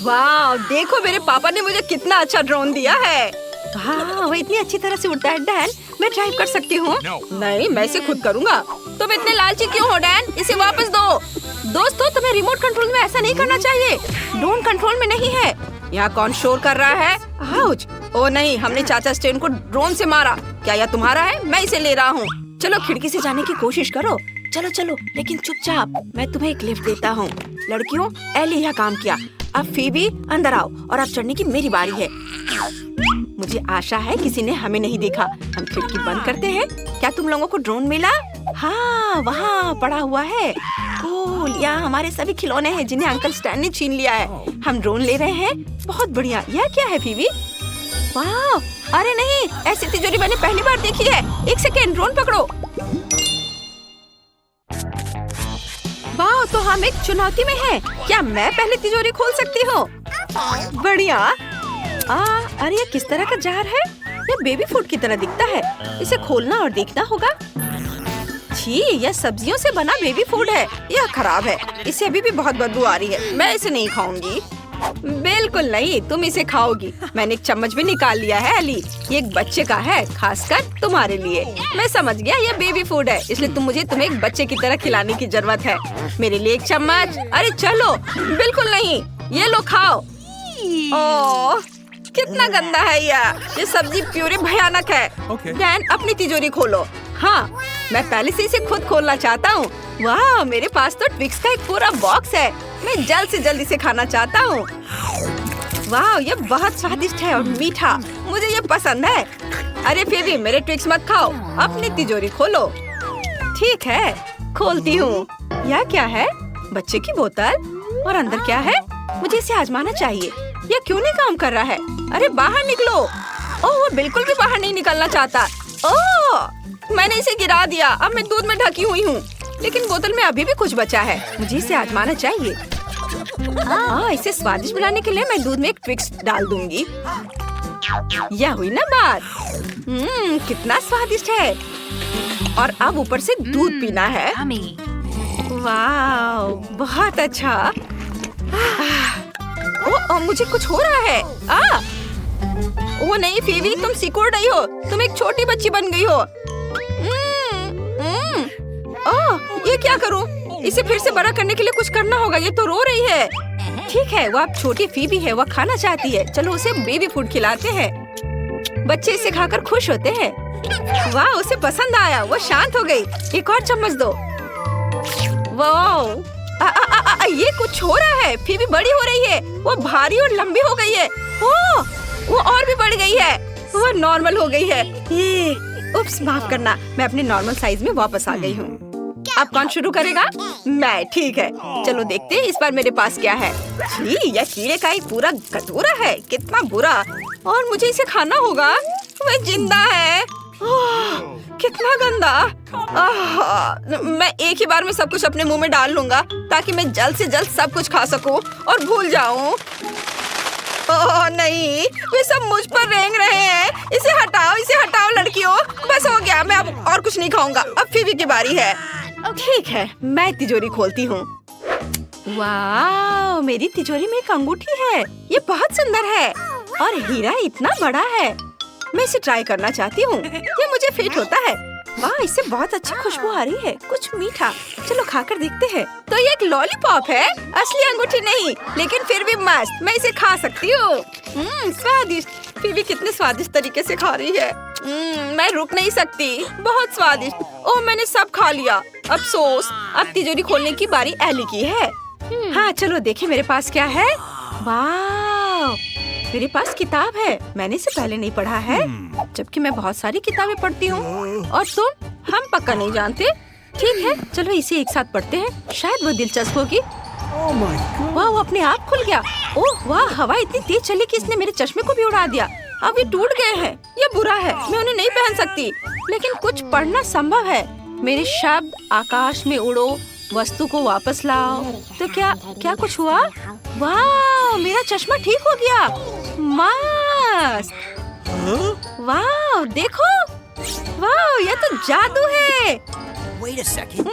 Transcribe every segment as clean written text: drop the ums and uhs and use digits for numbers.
वाह, देखो मेरे पापा ने मुझे कितना अच्छा ड्रोन दिया है। हाँ, वो इतनी अच्छी तरह से उड़ता है। डैन, मैं ड्राइव कर सकती हूँ? नहीं, मैं इसे खुद करूँगा। तुम इतने लालची क्यों हो डैन? इसे वापस दो। दोस्तों, तुम्हें रिमोट कंट्रोल में ऐसा नहीं करना चाहिए। ड्रोन कंट्रोल में नहीं है। यहाँ कौन शोर कर रहा है? आउच! ओ नहीं, हमने चाचा स्टेन को ड्रोन से मारा। क्या यह तुम्हारा है? मैं इसे ले रहा हूँ। चलो खिड़की से जाने की कोशिश करो। चलो चलो, लेकिन चुपचाप। मैं तुम्हें एक लिफ्ट देता हूँ। लड़कियों, एली यह काम किया। अब फीबी अंदर आओ और अब चढ़ने की मेरी बारी है। मुझे आशा है किसी ने हमें नहीं देखा। हम खिड़की बंद करते हैं। क्या तुम लोगों को ड्रोन मिला? हाँ, वहाँ पड़ा हुआ है। कूल, यहाँ हमारे सभी खिलौने हैं जिन्हें अंकल स्टैन ने छीन लिया है। हम ड्रोन ले रहे हैं। बहुत बढ़िया। यह क्या है फीबी? वाह! अरे नहीं, ऐसी तिजोरी मैंने पहली बार देखी है। एक सेकेंड, ड्रोन पकड़ो। वाह, तो हम एक चुनौती में हैं। क्या मैं पहले तिजोरी खोल सकती हूँ? बढ़िया। अरे ये किस तरह का जार है? ये बेबी फूड की तरह दिखता है। इसे खोलना और देखना होगा। छी, यह सब्जियों से बना बेबी फूड है। यह खराब है। इसे अभी भी बहुत बदबू आ रही है। मैं इसे नहीं खाऊंगी। बिल्कुल नहीं, तुम इसे खाओगी। मैंने एक चम्मच भी निकाल लिया है एली। ये एक बच्चे का है, खासकर तुम्हारे लिए। मैं समझ गया, ये बेबी फूड है, इसलिए तुम्हें एक बच्चे की तरह खिलाने की जरूरत है। मेरे लिए एक चम्मच। अरे चलो। बिल्कुल नहीं, ये लो खाओ। ओह, कितना गंदा है ये सब्जी प्यूरी भयानक है। डैन, अपनी तिजोरी खोलो। हाँ, मैं पहले से इसे खुद खोलना चाहता हूँ। वाह, मेरे पास तो ट्विक्स का एक पूरा बॉक्स है। मैं जल्द से जल्द इसे खाना चाहता हूँ। वाह, ये बहुत स्वादिष्ट है और मीठा। मुझे ये पसंद है। अरे फिर भी मेरे ट्विक्स मत खाओ। अपनी तिजोरी खोलो। ठीक है, खोलती हूँ। यह क्या है? बच्चे की बोतल। और अंदर क्या है? मुझे इसे आजमाना चाहिए। यह क्यों नहीं काम कर रहा है? अरे बाहर निकलो। ओह, वो बिल्कुल भी बाहर नहीं निकलना चाहता। ओह, मैंने इसे गिरा दिया। अब मैं दूध में ढकी हुई हूँ, लेकिन बोतल में अभी भी कुछ बचा है। मुझे इसे आजमाना चाहिए। इसे स्वादिष्ट बनाने के लिए मैं दूध में एक ट्विक्स डाल दूंगी। यह हुई ना बात। कितना स्वादिष्ट है। और अब ऊपर से दूध पीना है। वाह, बहुत अच्छा। ओह, मुझे कुछ हो रहा है। ओह नहीं फीवी, तुम सिकुड़ रही हो। तुम एक छोटी बच्ची बन गई हो। ये क्या करूं? इसे फिर से बड़ा करने के लिए कुछ करना होगा। ये तो रो रही है। ठीक है, वो अब छोटी फीबी है, वो खाना चाहती है। चलो उसे बेबी फूड खिलाते हैं। बच्चे इसे खाकर खुश होते हैं। वाह, उसे पसंद आया। वो शांत हो गई। एक और चम्मच दो। वाह, ये कुछ हो रहा है। फीबी बड़ी हो रही है। वो भारी और लंबी हो गई है। ओह, वो और भी बढ़ गई है। वो नॉर्मल हो गई है। ये उप्स, माफ करना, मैं अपने नॉर्मल साइज में वापस आ गई हूँ। अब कौन शुरू करेगा? मैं। ठीक है, चलो देखते हैं इस बार मेरे पास क्या है। छी, यह कीड़े का एक पूरा कटोरा है। कितना बुरा। और मुझे इसे खाना होगा। वह जिंदा है। कितना गंदा। मैं एक ही बार में सब कुछ अपने मुंह में डाल लूंगा ताकि मैं जल्द से जल्द सब कुछ खा सकूं और भूल जाऊं। ओह नहीं, वे सब मुझ पर रेंग रहे हैं। इसे हटाओ लड़कियों। बस हो गया, मैं अब और कुछ नहीं खाऊंगा। अब फीबी की बारी है। ठीक है, मैं तिजोरी खोलती हूँ। वाह, मेरी तिजोरी में एक अंगूठी है। ये बहुत सुंदर है और हीरा इतना बड़ा है। मैं इसे ट्राई करना चाहती हूँ। ये मुझे फिट होता है। वाह, इससे बहुत अच्छी खुशबू आ रही है। कुछ मीठा। चलो खाकर देखते हैं। तो ये एक लॉलीपॉप है, असली अंगूठी नहीं, लेकिन फिर भी मस्त। मैं इसे खा सकती हूँ। स्वादिष्ट। फीबी कितने स्वादिष्ट तरीके से खा रही है। मैं रुक नहीं सकती। बहुत स्वादिष्ट। ओह, मैंने सब खा लिया। अफसोस। अब तिजोरी खोलने की बारी एली की है। हाँ, चलो देखें मेरे पास क्या है। वाह, मेरे पास किताब है। मैंने इसे पहले नहीं पढ़ा है, जबकि मैं बहुत सारी किताबें पढ़ती हूँ। और तुम? हम पक्का नहीं जानते। ठीक है, चलो इसे एक साथ पढ़ते हैं। शायद वो दिलचस्प होगी। वाह, वो अपने आप खुल गया। ओह वाह, हवा इतनी तेज चली कि इसने मेरे चश्मे को भी उड़ा दिया। अब ये टूट गए हैं। ये बुरा है, मैं उन्हें नहीं पहन सकती। लेकिन कुछ पढ़ना संभव है। मेरे शब्द आकाश में उड़ो, वस्तु को वापस लाओ। तो क्या कुछ हुआ? वाह, मेरा चश्मा ठीक हो गया। मस्त। वाह, देखो। वाह, यह तो जादू है।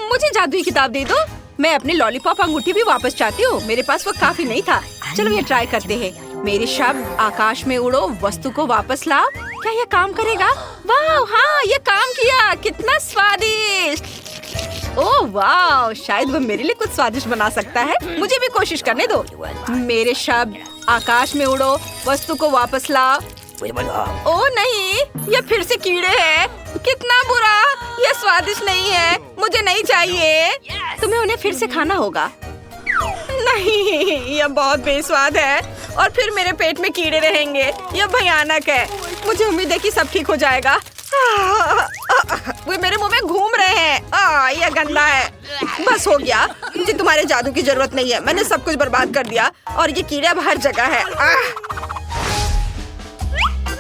मुझे जादुई किताब दे दो। मैं अपनी लॉलीपॉप अंगूठी भी वापस चाहती हूँ। मेरे पास वो काफी नहीं था। चलो ये ट्राई करते हैं। मेरे शब्द आकाश में उड़ो, वस्तु को वापस लाओ। क्या ये काम करेगा? वाह, हाँ ये काम किया। कितना स्वादिष्ट। ओह वाह, शायद वो मेरे लिए कुछ स्वादिष्ट बना सकता है। मुझे भी कोशिश करने दो। मेरे शब्द आकाश में उड़ो, वस्तु को वापस लाओ। ओह नहीं, ये फिर से कीड़े हैं। कितना बुरा, ये स्वादिष्ट नहीं है, मुझे नहीं चाहिए। तुम्हें उन्हें फिर से खाना होगा। नहीं, यह बहुत बेस्वाद है और फिर मेरे पेट में कीड़े रहेंगे। यह भयानक है। मुझे उम्मीद है कि सब ठीक हो जाएगा। वे मेरे मुंह में घूम रहे हैं। यह गंदा है। बस हो गया, मुझे तुम्हारे जादू की जरूरत नहीं है। मैंने सब कुछ बर्बाद कर दिया और ये कीड़े अब हर जगह है।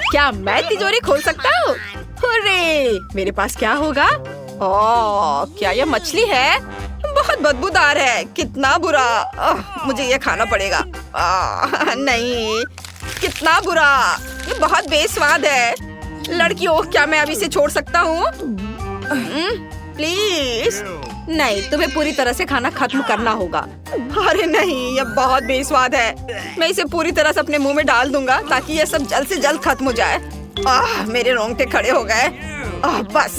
क्या मैं तिजोरी खोल सकता हूँ? हुर्रे! मेरे पास क्या होगा? ओह, क्या यह मछली है? बहुत बदबूदार है। कितना बुरा। मुझे ये खाना पड़ेगा। नहीं, कितना बुरा। ये बहुत बेस्वाद है। लड़कियों, क्या मैं अभी इसे छोड़ सकता हूँ? प्लीज नहीं, तुम्हें पूरी तरह से खाना खत्म करना होगा। अरे नहीं, यह बहुत बेस्वाद है। मैं इसे पूरी तरह से अपने मुंह में डाल दूंगा ताकि यह सब जल्द से जल्द खत्म हो जाए। मेरे रोंगटे खड़े हो गए। बस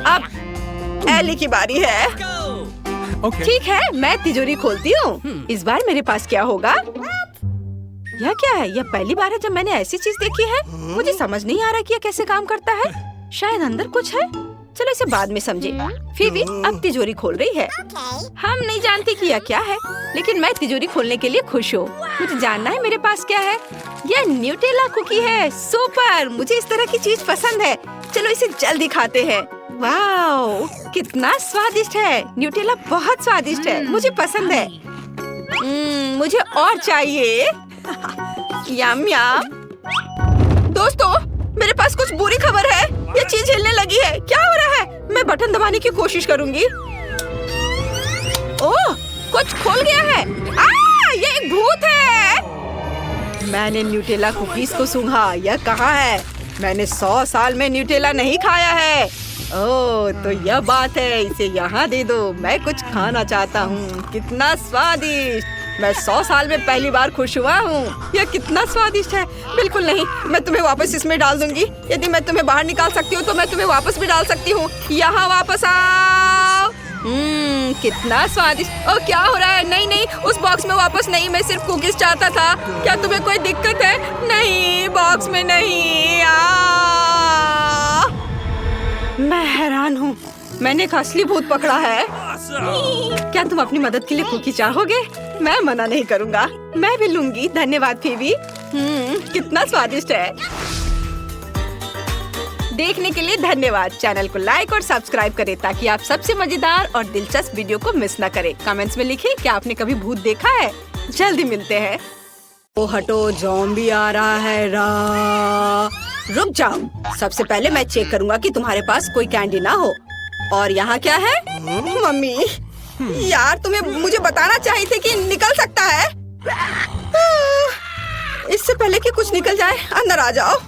अब एली की बारी है। ठीक है, मैं तिजोरी खोलती हूँ। इस बार मेरे पास क्या होगा? यह क्या है? यह पहली बार है जब मैंने ऐसी चीज देखी है। मुझे समझ नहीं आ रहा कि यह कैसे काम करता है। शायद अंदर कुछ है। चलो इसे बाद में समझे। फिबी अब तिजोरी खोल रही है। हम नहीं जानते कि यह क्या है, लेकिन मैं तिजोरी खोलने के लिए खुश हूँ। मुझे जानना है मेरे पास क्या है। यह न्यूटेला कुकी है। सुपर, मुझे इस तरह की चीज पसंद है। चलो इसे जल्दी खाते हैं। वाओ, कितना स्वादिष्ट है। न्यूटेला बहुत स्वादिष्ट है, मुझे पसंद है। मुझे और चाहिए। यम यम। दोस्तों, मेरे पास कुछ बुरी खबर है। ये चीज हिलने लगी है। क्या हो रहा है? मैं बटन दबाने की कोशिश करूंगी। ओह, कुछ खोल गया है। ये एक भूत है। मैंने न्यूटेला कुकीज को सूंघा। यह कहाँ है? मैंने 100 साल में न्यूटेला नहीं खाया है। ओह, तो यह बात है। इसे यहाँ दे दो, मैं कुछ खाना चाहता हूँ। कितना स्वादिष्ट। मैं 100 साल में पहली बार खुश हुआ हूँ। यह कितना स्वादिष्ट है। बिल्कुल नहीं, मैं तुम्हें वापस इसमें डाल दूंगी। यदि मैं तुम्हें बाहर निकाल सकती हूँ तो मैं तुम्हें वापस भी डाल सकती हूँ। यहाँ वापस आओ। कितना स्वादिष्ट। ओह, क्या हो रहा है? नहीं नहीं, उस बॉक्स में वापस नहीं। मैं सिर्फ कुकीज चाहता था। क्या तुम्हें कोई दिक्कत है? नहीं, बॉक्स में नहीं। मैं हैरान हूँ। मैंने एक असली भूत पकड़ा है। क्या तुम अपनी मदद के लिए कुकी चाहोगे? मैं मना नहीं करूँगा। मैं भी लूंगी। धन्यवाद फीबी। कितना स्वादिष्ट है। देखने के लिए धन्यवाद। चैनल को लाइक और सब्सक्राइब करें ताकि आप सबसे मजेदार और दिलचस्प वीडियो को मिस न करें। कमेंट्स में लिखें क्या आपने कभी भूत देखा है। जल्दी मिलते हैं। ओ हटो, ज़ॉम्बी आ रहा है। रुक जाओ। सबसे पहले मैं चेक करूंगा कि तुम्हारे पास कोई कैंडी ना हो। और यहाँ क्या है? मम्मी, यार तुम्हें मुझे बताना चाहिए थे कि निकल सकता है। इससे पहले कि कुछ निकल जाए, अंदर आ जाओ।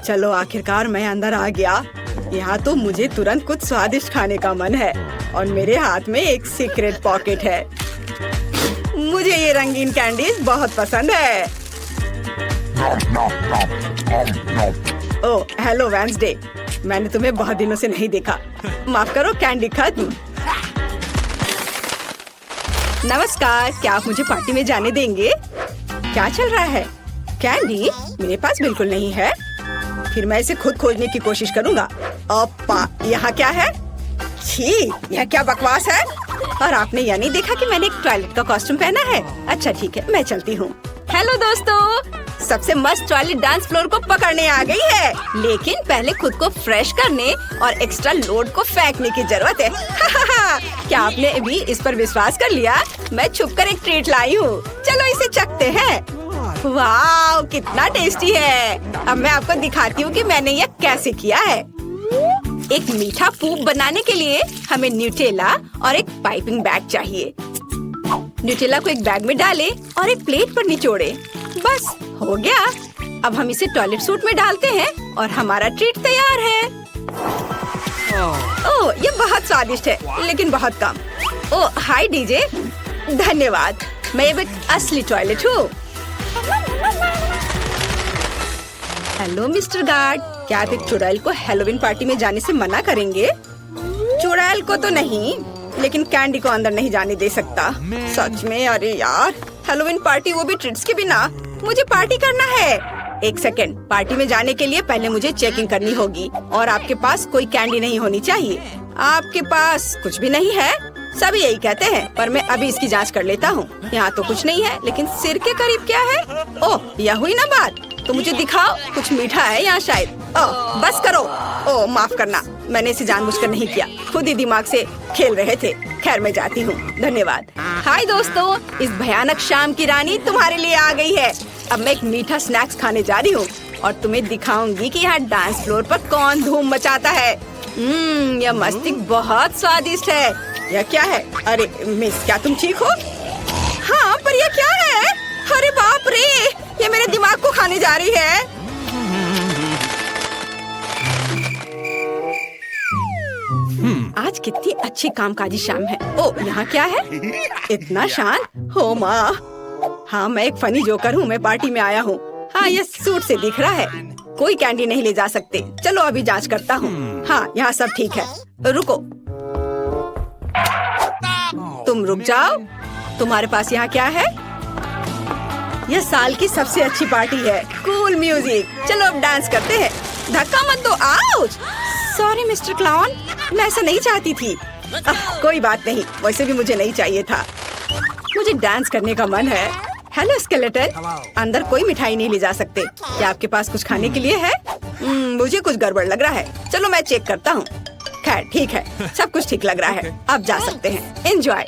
चलो आखिरकार मैं अंदर आ गया। यहाँ तो मुझे तुरंत कुछ स्वादिष्ट खाने का मन है और मेरे हाथ में एक सीक्रेट पॉकेट है। मुझे ये रंगीन कैंडीज बहुत पसंद है। ओह, हेलो वेंसडे। मैंने तुम्हें बहुत दिनों से नहीं देखा। माफ करो, कैंडी खत्म। नमस्कार, क्या आप मुझे पार्टी में जाने देंगे? क्या चल रहा है? कैंडी मेरे पास बिल्कुल नहीं है। फिर मैं इसे खुद खोजने की कोशिश करूंगा। ओपा, यहाँ क्या है? छी, यह क्या बकवास है? और आपने यह नहीं देखा कि मैंने एक टॉयलेट का कॉस्ट्यूम पहना है? अच्छा ठीक है, मैं चलती हूँ। हेलो दोस्तों, सबसे मस्त टॉयलेट डांस फ्लोर को पकड़ने आ गई है। लेकिन पहले खुद को फ्रेश करने और एक्स्ट्रा लोड को फेंकने की जरूरत है। क्या आपने भी इस पर विश्वास कर लिया? मैं छुपकर एक ट्रीट लाई हूँ। चलो इसे चखते हैं। वाह, कितना टेस्टी है। अब मैं आपको दिखाती हूँ कि मैंने यह कैसे किया है। एक मीठा पूप बनाने के लिए हमें न्यूटेला और एक पाइपिंग बैग चाहिए। न्यूटेला को एक बैग में डालें और एक प्लेट पर निचोड़े। बस हो गया। अब हम इसे टॉयलेट सूट में डालते हैं और हमारा ट्रीट तैयार है। ओह, ये बहुत स्वादिष्ट है, लेकिन बहुत कम। ओह, हाय डीजे। धन्यवाद। मैं अब एक असली टॉयलेट हूँ। हेलो मिस्टर गार्ड, क्या आप एक चुड़ैल को हैलोवीन पार्टी में जाने से मना करेंगे? चुड़ैल को तो नहीं, लेकिन कैंडी को अंदर नहीं जाने दे सकता। सच में? अरे यार, हैलोवीन पार्टी, वो भी ट्रीट्स के बिना। मुझे पार्टी करना है। एक सेकेंड, पार्टी में जाने के लिए पहले मुझे चेकिंग करनी होगी और आपके पास कोई कैंडी नहीं होनी चाहिए। आपके पास कुछ भी नहीं है? सभी यही कहते हैं, पर मैं अभी इसकी जांच कर लेता हूँ। यहाँ तो कुछ नहीं है, लेकिन सिर के करीब क्या है? ओह, यह हुई ना बात। तो मुझे दिखाओ, कुछ मीठा है यहाँ शायद। ओह, बस करो। ओह, माफ करना, मैंने इसे जानबूझकर नहीं किया, खुद ही दिमाग से खेल रहे थे। खैर, मैं जाती हूँ, धन्यवाद। हाय दोस्तों, इस भयानक शाम की रानी तुम्हारे लिए आ गई है। अब मैं एक मीठा स्नैक्स खाने जा रही हूँ और तुम्हें दिखाऊंगी कि यहाँ डांस फ्लोर पर कौन धूम मचाता है। यह मस्ती बहुत स्वादिष्ट है। यह क्या है? अरे मिस, क्या तुम ठीक हो? हाँ, पर यह क्या है? अरे बाप रे, ये मेरे दिमाग को खाने जा रही है। आज कितनी अच्छी कामकाजी शाम है। ओ, यहाँ क्या है? इतना शांत? हो माँ। हाँ, मैं एक फनी जोकर हूँ, मैं पार्टी में आया हूँ। हाँ, ये सूट से दिख रहा है। कोई कैंडी नहीं ले जा सकते। चलो अभी जांच करता हूँ। हाँ, यहाँ सब ठीक है। रुको, तुम रुक जाओ। तुम्हारे पास यहाँ क्या है? यह साल की सबसे अच्छी पार्टी है। Cool music. चलो अब डांस करते हैं। धक्का मत दो। आउच! सॉरी मिस्टर क्लाउन, मैं ऐसा नहीं चाहती थी। कोई बात नहीं, वैसे भी मुझे नहीं चाहिए था। मुझे डांस करने का मन है। हेलो स्केलेटन, अंदर कोई मिठाई नहीं ले जा सकते। क्या आपके पास कुछ खाने के लिए है? मुझे कुछ गड़बड़ लग रहा है। चलो मैं चेक करता हूँ। खैर ठीक है, सब कुछ ठीक लग रहा है। अब जा सकते हैं। एंजॉय।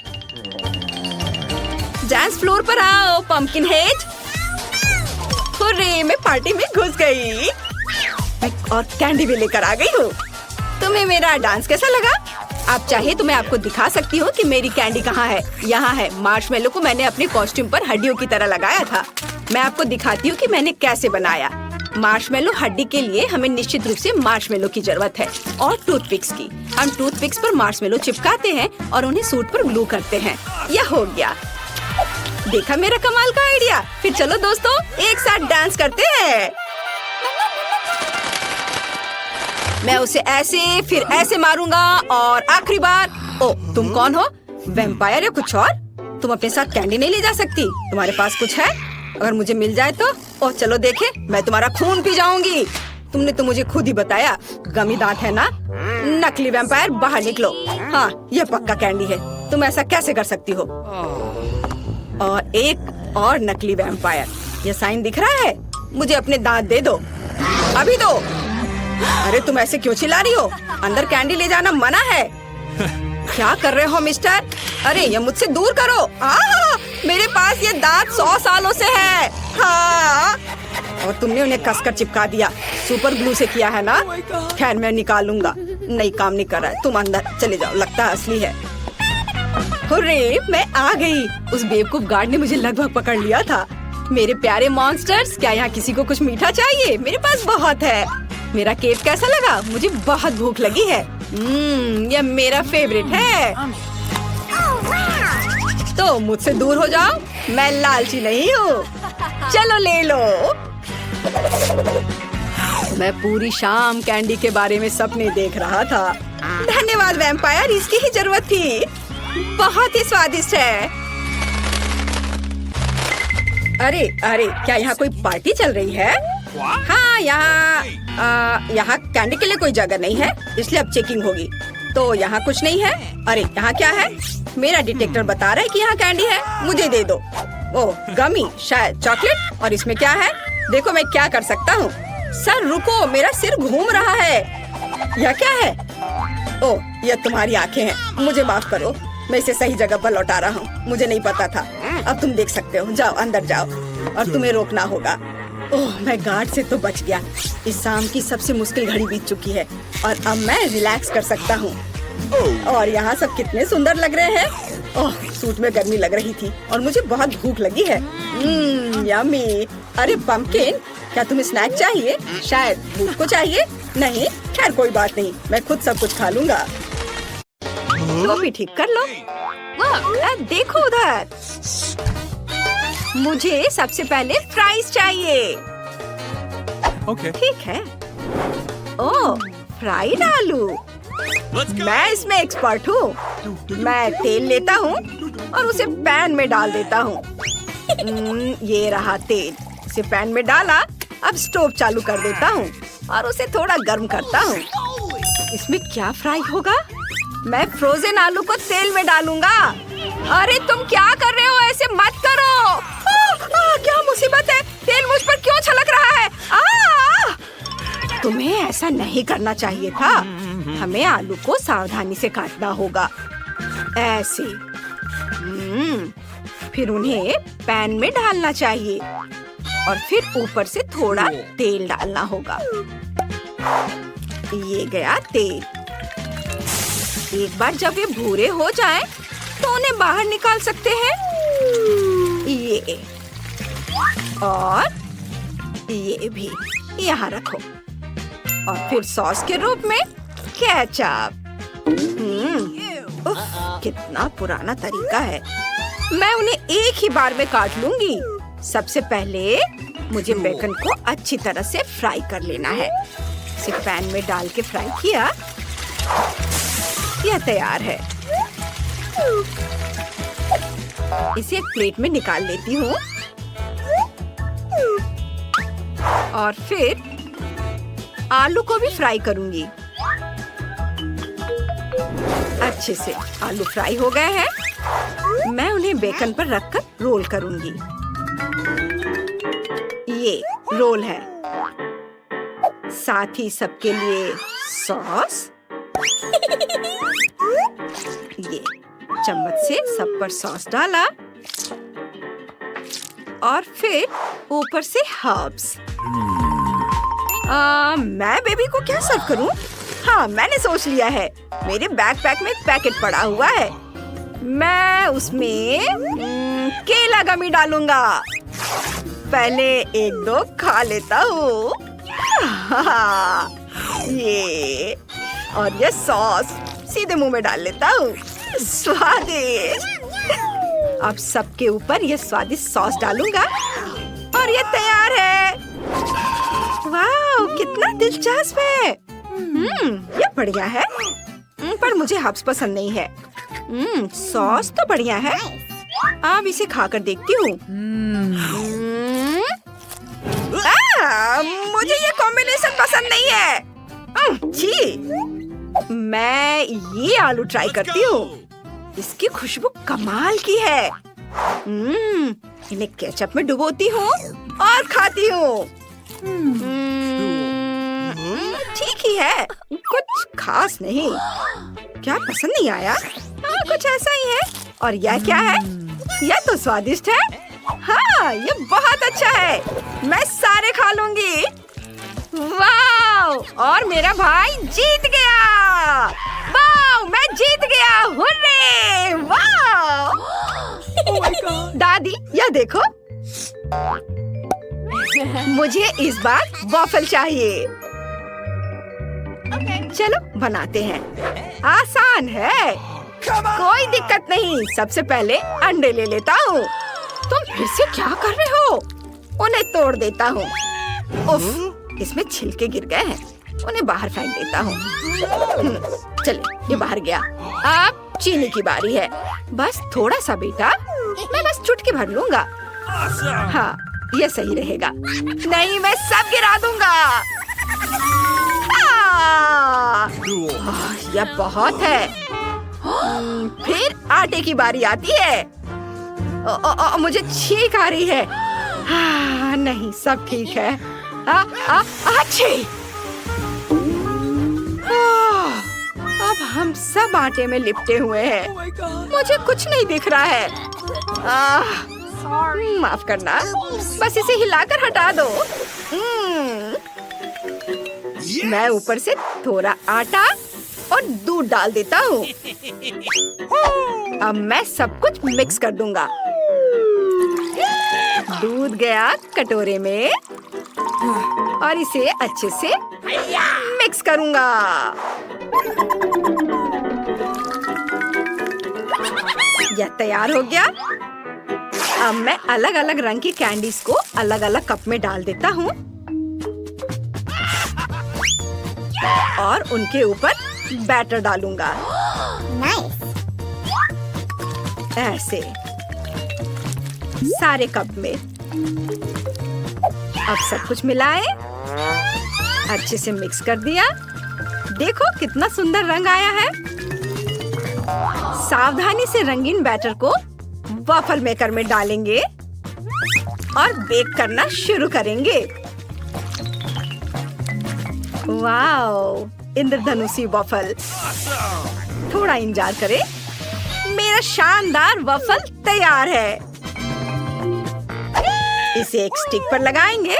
डांस फ्लोर पर आओ पंपकिन हेड। हुर्रे, मैं पार्टी में घुस गई और कैंडी भी लेकर आ गई हूँ। तुम्हें मेरा डांस कैसा लगा? आप चाहे तो मैं आपको दिखा सकती हूँ कि मेरी कैंडी कहाँ है। यहाँ है। मार्शमेलो को मैंने अपने कॉस्ट्यूम पर हड्डियों की तरह लगाया था। मैं आपको दिखाती हूँ कि मैंने कैसे बनाया। मार्शमेलो हड्डी के लिए हमें निश्चित रूप से मार्शमेलो की जरूरत है और टूथपिक्स की। हम टूथपिक्स पर मार्शमेलो चिपकाते हैं और उन्हें सूट पर ग्लू करते हैं। यह हो गया। देखा मेरा कमाल का आइडिया? फिर चलो दोस्तों, एक साथ डांस करते हैं। मैं उसे ऐसे फिर ऐसे मारूंगा और आखिरी बार। ओ, तुम कौन हो? वैम्पायर या कुछ और? तुम अपने साथ कैंडी नहीं ले जा सकती। तुम्हारे पास कुछ है? अगर मुझे मिल जाए तो? ओ, चलो देखे, मैं तुम्हारा खून पी जाऊंगी। तुमने तो मुझे खुद ही बताया, गमी दांत है ना? नकली वैम्पायर, बाहर निकलो। हाँ, यह पक्का कैंडी है। तुम ऐसा कैसे कर सकती हो? और एक और नकली वैम्पायर। यह साइन दिख रहा है? मुझे अपने दांत दे दो, अभी दो। अरे तुम ऐसे क्यों चिल्ला रही हो? अंदर कैंडी ले जाना मना है। क्या कर रहे हो मिस्टर? अरे ये मुझसे दूर करो। मेरे पास ये दांत 100 सालों से है। हाँ, और तुमने उन्हें कसकर चिपका दिया। सुपर ग्लू से किया है ना? खैर मैं निकालूंगा। नहीं, काम नहीं कर रहा है। तुम अंदर चले जाओ, लगता है असली है। हुर्रे, मैं आ गई। उस बेवकूफ गार्ड ने मुझे लगभग पकड़ लिया था। मेरे प्यारे मॉन्स्टर्स, क्या यहाँ किसी को कुछ मीठा चाहिए? मेरे पास बहुत है। मेरा केक कैसा लगा? मुझे बहुत भूख लगी है। यह मेरा फेवरेट है। तो मुझसे दूर हो जाओ, मैं लालची नहीं हूँ। चलो ले लो। मैं पूरी शाम कैंडी के बारे में सपने देख रहा था। धन्यवाद वैम्पायर, इसकी ही जरूरत थी। बहुत ही स्वादिष्ट है। अरे अरे, क्या यहाँ कोई पार्टी चल रही है? हाँ, यहाँ कैंडी के लिए कोई जगह नहीं है, इसलिए अब चेकिंग होगी। तो यहाँ कुछ नहीं है। अरे यहाँ क्या है? मेरा डिटेक्टर बता रहा है कि यहाँ कैंडी है। मुझे दे दो। ओह, गमी, शायद चॉकलेट। और इसमें क्या है? देखो मैं क्या कर सकता हूँ। सर रुको, मेरा सिर घूम रहा है। यह क्या है? ओह, यह तुम्हारी आँखें हैं। मुझे माफ करो, मैं इसे सही जगह पर लौटा रहा हूँ। मुझे नहीं पता था। अब तुम देख सकते हो। जाओ अंदर जाओ और तुम्हें रोकना होगा। ओह, मैं गार्ड से तो बच गया। इस शाम की सबसे मुश्किल घड़ी बीत चुकी है और अब मैं रिलैक्स कर सकता हूँ। और यहाँ सब कितने सुंदर लग रहे हैं। ओह, सूट में गर्मी लग रही थी और मुझे बहुत भूख लगी है। यम्मी। अरे पंपकिन, क्या तुम्हें स्नैक चाहिए? शायद बूट को चाहिए? नहीं, खैर कोई बात नहीं, मैं खुद सब कुछ खा लूंगा। टोपी ठीक कर लो। वाह, देखो उधर। मुझे सबसे पहले फ्राइज चाहिए। ठीक है। ओह, फ्राइड आलू। मैं इसमें एक्सपर्ट हूँ। मैं तेल लेता हूँ और उसे पैन में डाल देता हूँ। ये रहा तेल। इसे पैन में डाला। अब स्टोव चालू कर देता हूँ और उसे थोड़ा गर्म करता हूँ। इसमें क्या फ्राई होगा? मैं फ्रोजन आलू को तेल में डालूंगा। अरे तुम क्या कर रहे हो? ऐसे मत करो। क्या मुसीबत है? तेल मुझ पर क्यों छलक रहा है? तुम्हें ऐसा नहीं करना चाहिए था। हमें आलू को सावधानी से काटना होगा, ऐसे। फिर उन्हें पैन में डालना चाहिए और फिर ऊपर से थोड़ा तेल डालना होगा। ये गया तेल। एक बार जब ये भूरे हो जाएं, तो उन्हें बाहर निकाल सकते हैं। ये और ये भी यहाँ रखो। और फिर सॉस के रूप में केचप। कितना पुराना तरीका है। मैं उन्हें एक ही बार में काट लूंगी। सबसे पहले मुझे बेकन को अच्छी तरह से फ्राई कर लेना है। इसे पैन में डाल के फ्राई किया। यह तैयार है। इसे एक प्लेट में निकाल लेती हूँ और फिर आलू को भी फ्राई करूंगी। अच्छे से आलू फ्राई हो गए हैं। मैं उन्हें बेकन पर रखकर रोल करूंगी। ये रोल है। साथ ही सबके लिए सॉस। ये चम्मच से सब पर सॉस डाला और फिर ऊपर से हर्ब्स। मैं बेबी को क्या सर्व करूं? हाँ, मैंने सोच लिया है। मेरे बैकपैक में एक पैकेट पड़ा हुआ है। मैं उसमें केला गमी डालूंगा। पहले एक दो खा लेता हूँ। ये और ये सॉस सीधे मुंह में डाल लेता हूँ। स्वादिष्ट। अब सबके ऊपर ये स्वादिष्ट सॉस डालूंगा और ये तैयार है। वाह, कितना दिलचस्प है। ये बढ़िया है। पर मुझे हर्ब्स पसंद नहीं है। सॉस तो बढ़िया है। अब इसे खाकर देखती हूँ। मुझे ये कॉम्बिनेशन पसंद नहीं है। जी, मैं ये आलू ट्राई करती हूँ। इसकी खुशबू कमाल की है। इन्हें केचप में डुबोती हूँ और खाती हूँ। ठीक ही है, कुछ खास नहीं। क्या पसंद नहीं आया? कुछ ऐसा ही है। और यह क्या है? यह तो स्वादिष्ट है। हाँ, ये बहुत अच्छा है। मैं सारे खा लूंगी। वाह! और मेरा भाई जीत गया। वाह! मैं जीत गया। हुर्रे! वाह! दादी, यह देखो। मुझे इस बार वॉफल चाहिए। चलो बनाते हैं। आसान है, कोई दिक्कत नहीं। सबसे पहले अंडे ले लेता हूँ। तुम फिर से क्या कर रहे हो? उन्हें तोड़ देता हूँ। उफ, इसमें छिलके गिर गए हैं। उन्हें बाहर फेंक देता हूँ। चलिए, ये बाहर गया। अब चीनी की बारी है। बस थोड़ा सा बेटा, मैं बस चुटकी भर लूंगा। हाँ, ये सही रहेगा। नहीं, मैं सब गिरा दूंगा। यह बहुत है। फिर आटे की बारी आती है। मुझे छींक आ रही है। नहीं, सब ठीक है। अच्छी। अब हम सब आटे में लिपटे हुए हैं। मुझे कुछ नहीं दिख रहा है। माफ करना, बस इसे हिलाकर हटा दो। मैं ऊपर से थोड़ा आटा और दूध डाल देता हूँ। अब मैं सब कुछ मिक्स कर दूंगा। दूध गया कटोरे में और इसे अच्छे से मिक्स करूंगा। यह तैयार हो गया। अब मैं अलग अलग रंग की कैंडीज को अलग अलग कप में डाल देता हूँ। और उनके ऊपर बैटर डालूंगा। ऐसे सारे कप में। अब सब कुछ मिलाएं, अच्छे से मिक्स कर दिया। देखो कितना सुंदर रंग आया है। सावधानी से रंगीन बैटर को वॉफल मेकर में डालेंगे और बेक करना शुरू करेंगे। वाओ, इंद्रधनुषी वॉफल। थोड़ा इंतजार करें, मेरा शानदार वॉफल तैयार है। इसे एक स्टिक पर लगाएंगे,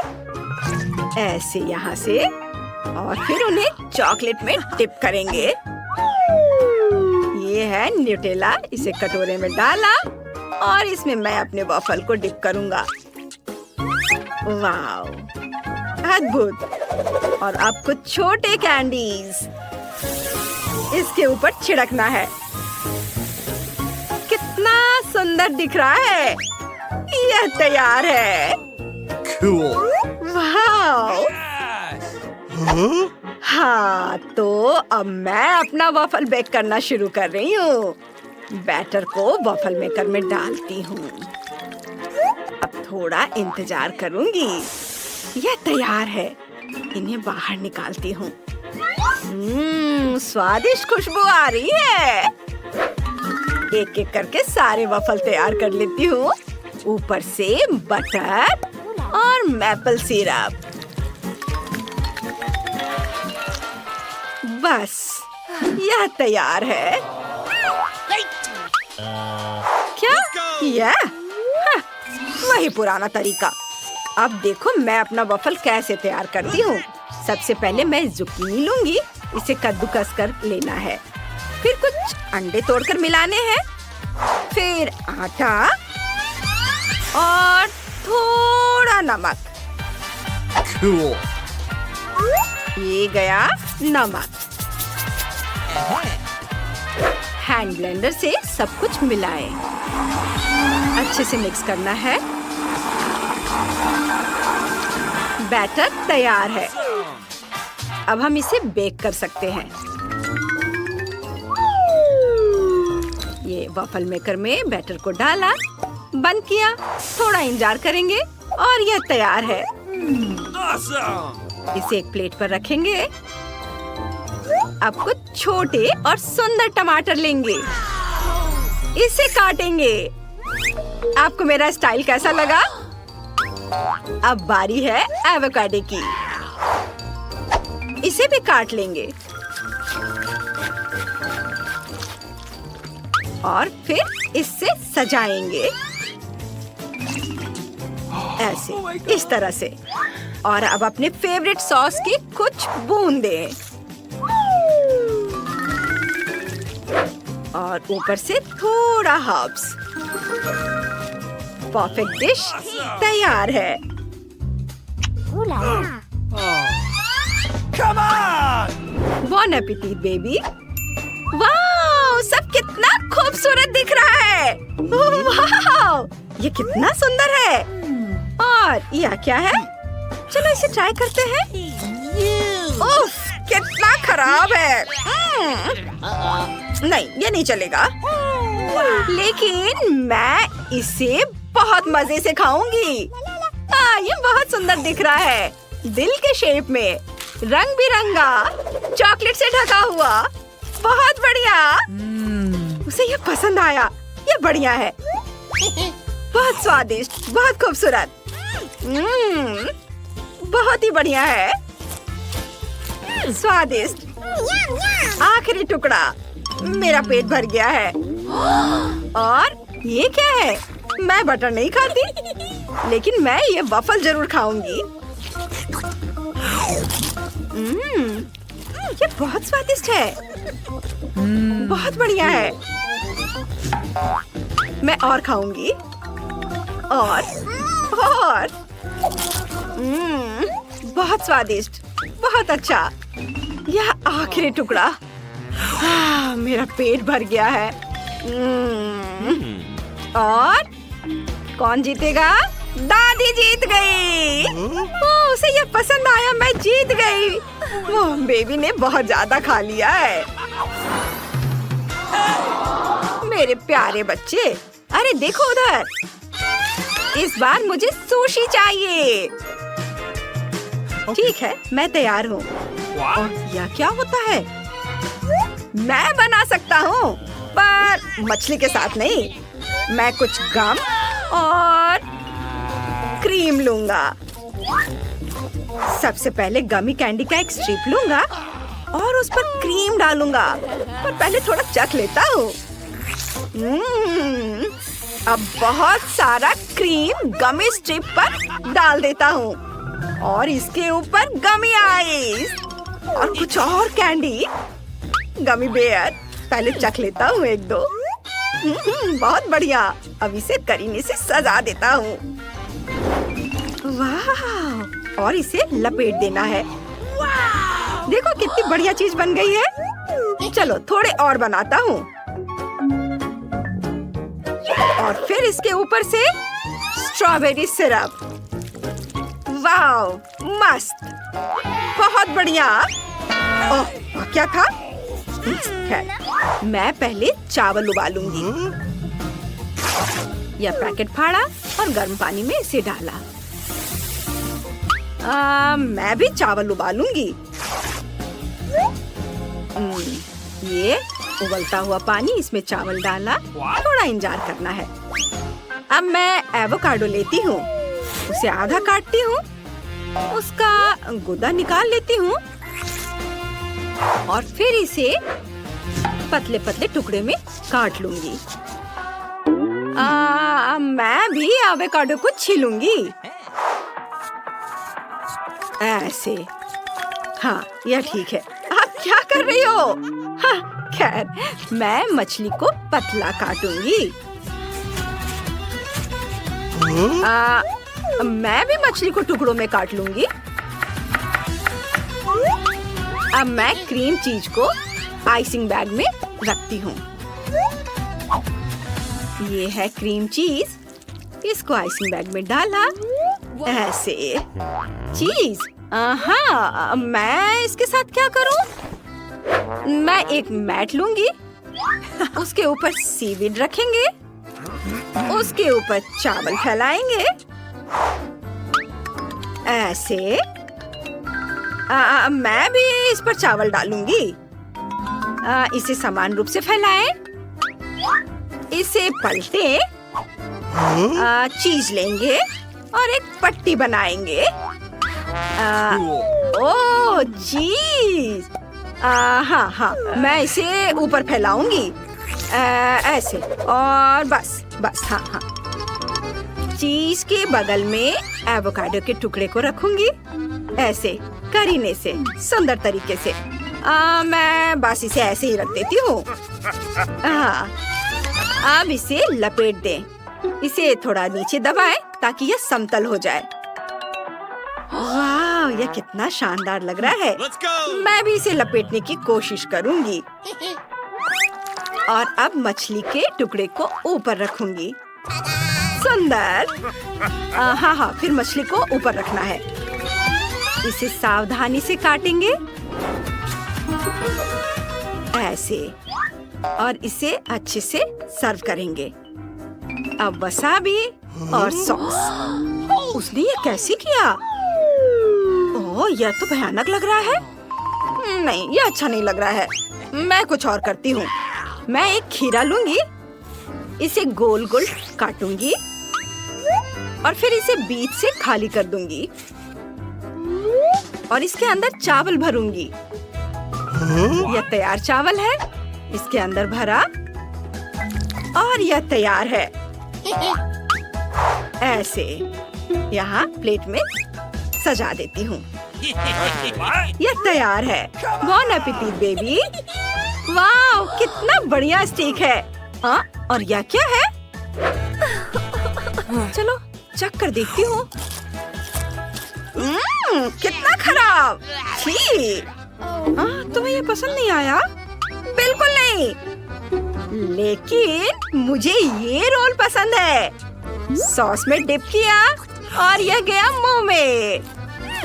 ऐसे यहाँ से, और फिर उन्हें चॉकलेट में डिप करेंगे। ये है न्यूटेला। इसे कटोरे में डाला और इसमें मैं अपने वॉफल को डिप करूंगा। वाओ, अद्भुत। और अब कुछ छोटे कैंडीज इसके ऊपर छिड़कना है। कितना सुंदर दिख रहा है। यह तैयार है। Cool. वाओ। हाँ, तो अब मैं अपना वॉफल बेक करना शुरू कर रही हूँ। बैटर को वॉफल मेकर में डालती हूँ। अब थोड़ा इंतजार करूंगी। यह तैयार है। इन्हें बाहर निकालती हूँ। स्वादिष्ट खुशबू आ रही है। एक एक करके सारे वॉफल तैयार कर लेती हूँ। ऊपर से बटर और मैपल सिरप। बस, यह तैयार है। क्या? यह? हाँ, वही पुराना तरीका। अब देखो मैं अपना वॉफल कैसे तैयार करती हूँ। सबसे पहले मैं जुकीनी लूंगी। इसे कद्दूकस कर लेना है। फिर कुछ अंडे तोड़कर मिलाने हैं। फिर आटा और थोड़ा नमक। Cool. ये गया नमक। हैंड ब्लेंडर से सब कुछ मिलाएं। अच्छे से मिक्स करना है। बैटर तैयार है। अब हम इसे बेक कर सकते हैं। ये वॉफल मेकर में बैटर को डाला, बंद किया, थोड़ा इंतजार करेंगे और यह तैयार है। Awesome. इसे एक प्लेट पर रखेंगे। अब कुछ छोटे और सुंदर टमाटर लेंगे। इसे काटेंगे। आपको मेरा स्टाइल कैसा लगा? अब बारी है एवोकाडो की। इसे भी काट लेंगे और फिर इससे सजाएंगे, ऐसे, इस तरह से। और अब अपने फेवरेट सॉस की कुछ बूंदें और ऊपर से थोड़ा हर्ब्स। परफेक्ट डिश तैयार है। Come on! Bon appetit baby. वाह, सब कितना खूबसूरत दिख रहा है। वाह, ये कितना सुंदर है। और यह क्या है? चलो इसे ट्राई करते हैं। उफ, कितना खराब है। नहीं, ये नहीं चलेगा। लेकिन मैं इसे बहुत मजे से खाऊंगी। ये बहुत सुंदर दिख रहा है। दिल के शेप में, रंग बिरंगा, चॉकलेट से ढका हुआ। बहुत बढ़िया। उसे ये पसंद आया। ये बढ़िया है। बहुत स्वादिष्ट, बहुत खूबसूरत। बहुत ही बढ़िया है। स्वादिष्ट। आखिरी टुकड़ा। मेरा पेट भर गया है। और ये क्या है? मैं बटर नहीं खाती, लेकिन मैं ये वॉफल जरूर खाऊंगी। ये बहुत स्वादिष्ट है। बहुत बढ़िया है। मैं और खाऊंगी। और बहुत स्वादिष्ट, बहुत अच्छा। यह आखिरी टुकड़ा। मेरा पेट भर गया है। और कौन जीतेगा? दादी जीत गई। उसे यह पसंद आया। मैं जीत जीत गई। वो बेबी ने बहुत ज्यादा खा लिया है। मेरे प्यारे बच्चे, अरे देखो उधर, इस बार मुझे सुशी चाहिए। ठीक है, मैं तैयार हूँ। और यह क्या होता है? मैं बना सकता हूँ, पर मछली के साथ नहीं। मैं कुछ गम और क्रीम लूंगा। सबसे पहले गमी कैंडी का एक स्ट्रिप लूंगा और उस पर क्रीम डालूंगा। पर पहले थोड़ा चख लेता हूँ। अब बहुत सारा क्रीम गमी स्ट्रिप पर डाल देता हूँ और इसके ऊपर गमी आइस और कुछ और कैंडी, गमी बेयर। पहले चख लेता हूँ एक दो। बहुत बढ़िया। अब इसे करीने से सजा देता हूँ। वाह! और इसे लपेट देना है। देखो कितनी बढ़िया चीज बन गई है। चलो थोड़े और बनाता हूँ। और फिर इसके ऊपर से स्ट्रॉबेरी सिरप। वाह! मस्त, बहुत बढ़िया। ओह, क्या था? मैं पहले चावल उबालूंगी। यह पैकेट फाड़ा और गर्म पानी में इसे डाला। मैं भी चावल उबालूंगी। ये उबलता हुआ पानी, इसमें चावल डाला। थोड़ा इंतजार करना है। अब मैं एवोकाडो लेती हूँ, उसे आधा काटती हूँ, उसका गुदा निकाल लेती हूँ और फिर इसे पतले पतले टुकड़े में काट लूंगी। मैं भी एवोकाडो को छीलूंगी ऐसे। हाँ, यह ठीक है। आप क्या कर रही हो? हाँ, खैर, मैं मछली को पतला काटूंगी। मैं भी मछली को टुकड़ों में काट लूंगी। अब मैं क्रीम चीज को आइसिंग बैग में रखती हूँ। ये है क्रीम चीज, इसको आइसिंग बैग में डाला ऐसे। चीज, हाँ, मैं इसके साथ क्या करूँ? मैं एक मैट लूंगी, उसके ऊपर सीवीड रखेंगे, उसके ऊपर चावल फैलाएंगे ऐसे। मैं भी इस पर चावल डालूंगी। इसे समान रूप से फैलाएं, इसे पलटे, चीज लेंगे और एक पट्टी बनाएंगे। ओह चीज! हाँ हाँ, मैं इसे ऊपर फैलाऊंगी ऐसे। और बस बस, हाँ हाँ। चीज के बगल में एवोकाडो के टुकड़े को रखूंगी ऐसे, करीने से, सुंदर तरीके से। मैं बस इसे ऐसे ही रख देती हूँ। हाँ, अब इसे लपेट दें। इसे थोड़ा नीचे दबाएं ताकि यह समतल हो जाए। वाह, यह कितना शानदार लग रहा है। मैं भी इसे लपेटने की कोशिश करूंगी। और अब मछली के टुकड़े को ऊपर रखूंगी। सुंदर। हाँ हाँ, फिर मछली को ऊपर रखना है। इसे सावधानी से काटेंगे ऐसे और इसे अच्छे से सर्व करेंगे। अब वसाबी और सॉस। उसने ये कैसे किया? ओह, यह तो भयानक लग रहा है। नहीं, यह अच्छा नहीं लग रहा है। मैं कुछ और करती हूँ। मैं एक खीरा लूंगी, इसे गोल गोल काटूंगी और फिर इसे बीच से खाली कर दूंगी और इसके अंदर चावल भरूंगी। यह तैयार चावल है, इसके अंदर भरा और यह तैयार है ऐसे। यहाँ प्लेट में सजा देती हूँ। यह तैयार है। बॉन एपेटिट बेबी। वाह, कितना बढ़िया स्टेक है। हाँ, और यह क्या है? चलो चख कर देखती हूँ। कितना खराब। छी। तुम्हें ये पसंद नहीं आया? बिल्कुल नहीं। लेकिन मुझे ये रोल पसंद है। सॉस में डिप किया और यह गया मुंह में।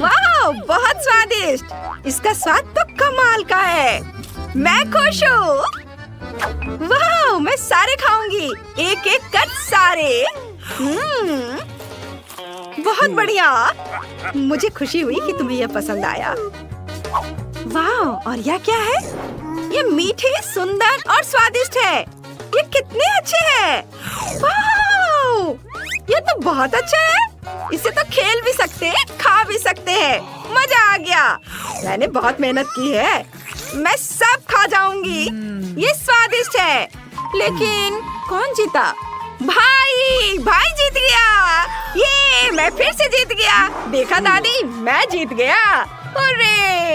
वाह! वाह, बहुत स्वादिष्ट। इसका स्वाद तो कमाल का है। मैं खुश हूँ। वाह, मैं सारे खाऊंगी, एक एक कर सारे। बहुत बढ़िया। मुझे खुशी हुई कि तुम्हें यह पसंद आया। वाह, और यह क्या है? ये मीठे, सुंदर और स्वादिष्ट है। ये कितने अच्छे हैं। वाह, ये तो बहुत अच्छा है। इसे तो खेल भी सकते हैं, खा भी सकते हैं। मजा आ गया। मैंने बहुत मेहनत की है। मैं सब खा जाऊंगी। ये स्वादिष्ट है। लेकिन कौन जीता? भाई जीत गया। ये मैं फिर से जीत गया। देखा दादी, मैं जीत गया। अरे